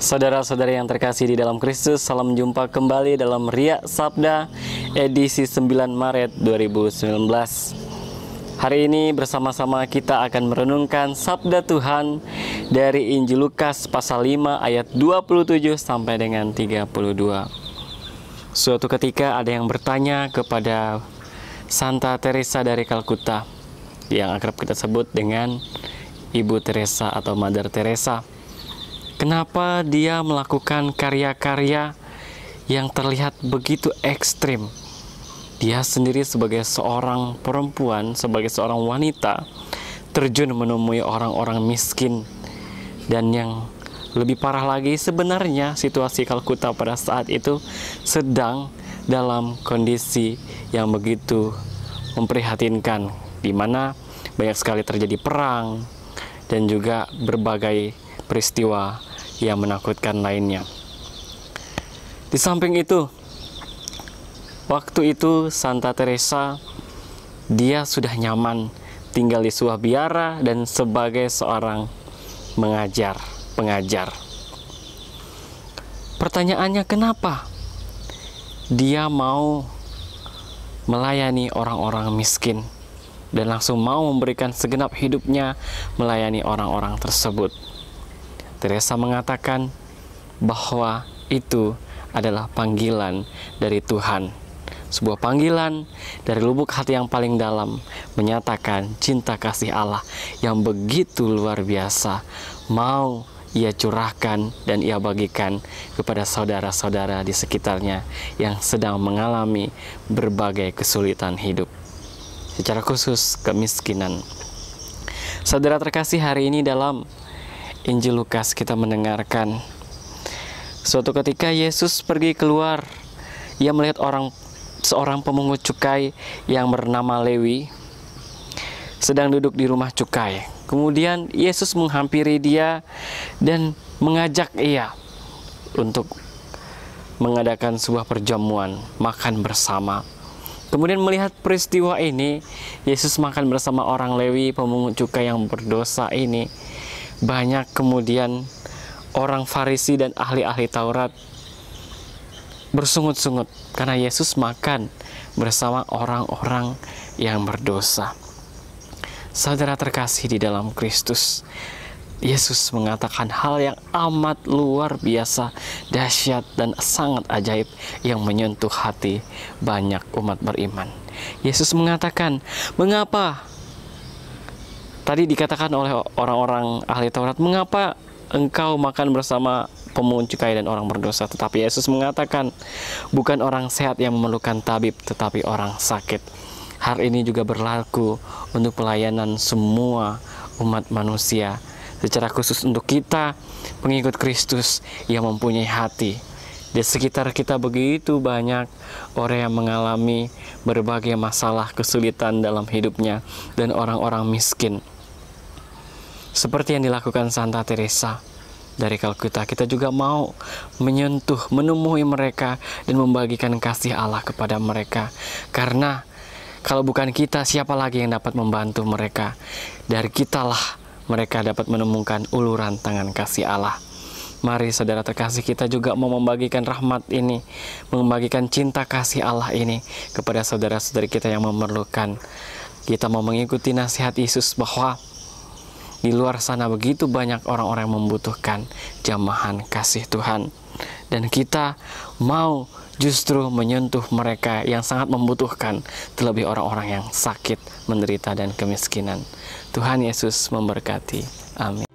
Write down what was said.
Saudara-saudari yang terkasih di dalam Kristus, salam jumpa kembali dalam Riak Sabda edisi 9 Maret 2019. Hari ini bersama-sama kita akan merenungkan Sabda Tuhan dari Injil Lukas pasal 5 ayat 27 sampai dengan 32. Suatu ketika ada yang bertanya kepada Santa Teresa dari Kalkuta, yang akrab kita sebut dengan Ibu Teresa atau Mother Teresa. Kenapa dia melakukan karya-karya yang terlihat begitu ekstrim? Dia sendiri sebagai seorang perempuan, sebagai seorang wanita, terjun menemui orang-orang miskin. Dan yang lebih parah lagi, sebenarnya situasi Kalkuta pada saat itu sedang dalam kondisi yang begitu memprihatinkan, di mana banyak sekali terjadi perang dan juga berbagai peristiwa yang menakutkan lainnya. Di samping itu, waktu itu Santa Teresa dia sudah nyaman tinggal di sebuah biara dan sebagai seorang pengajar. Pertanyaannya, kenapa dia mau melayani orang-orang miskin dan langsung mau memberikan segenap hidupnya melayani orang-orang tersebut? Teresa mengatakan bahwa itu adalah panggilan dari Tuhan. Sebuah panggilan dari lubuk hati yang paling dalam, menyatakan cinta kasih Allah yang begitu luar biasa, mau ia curahkan dan ia bagikan kepada saudara-saudara di sekitarnya yang sedang mengalami berbagai kesulitan hidup, secara khusus kemiskinan. Saudara terkasih, hari ini dalam Injil Lukas kita mendengarkan suatu ketika Yesus pergi keluar, ia melihat seorang pemungut cukai yang bernama Lewi sedang duduk di rumah cukai. Kemudian Yesus menghampiri dia dan mengajak ia untuk mengadakan sebuah perjamuan, makan bersama. Kemudian melihat peristiwa ini, Yesus makan bersama orang Lewi, pemungut cukai yang berdosa ini. Banyak kemudian orang Farisi dan ahli-ahli Taurat bersungut-sungut karena Yesus makan bersama orang-orang yang berdosa. Saudara terkasih di dalam Kristus, Yesus mengatakan hal yang amat luar biasa, dahsyat dan sangat ajaib yang menyentuh hati banyak umat beriman. Yesus mengatakan, mengapa? Tadi dikatakan oleh orang-orang ahli Taurat, mengapa engkau makan bersama pemungut cukai dan orang berdosa? Tetapi Yesus mengatakan, bukan orang sehat yang memerlukan tabib, tetapi orang sakit. Hal ini juga berlaku untuk pelayanan semua umat manusia, secara khusus untuk kita, pengikut Kristus yang mempunyai hati. Di sekitar kita begitu banyak orang yang mengalami berbagai masalah kesulitan dalam hidupnya dan orang-orang miskin. Seperti yang dilakukan Santa Teresa dari Kalkuta, kita juga mau menyentuh, menemui mereka dan membagikan kasih Allah kepada mereka. Karena kalau bukan kita, siapa lagi yang dapat membantu mereka? Dari kitalah mereka dapat menemukan uluran tangan kasih Allah. Mari saudara terkasih, kita juga mau membagikan rahmat ini, membagikan cinta kasih Allah ini kepada saudara-saudari kita yang memerlukan. Kita mau mengikuti nasihat Yesus bahwa di luar sana begitu banyak orang-orang yang membutuhkan jamahan kasih Tuhan. Dan kita mau justru menyentuh mereka yang sangat membutuhkan, terlebih orang-orang yang sakit, menderita, dan kemiskinan. Tuhan Yesus memberkati. Amin.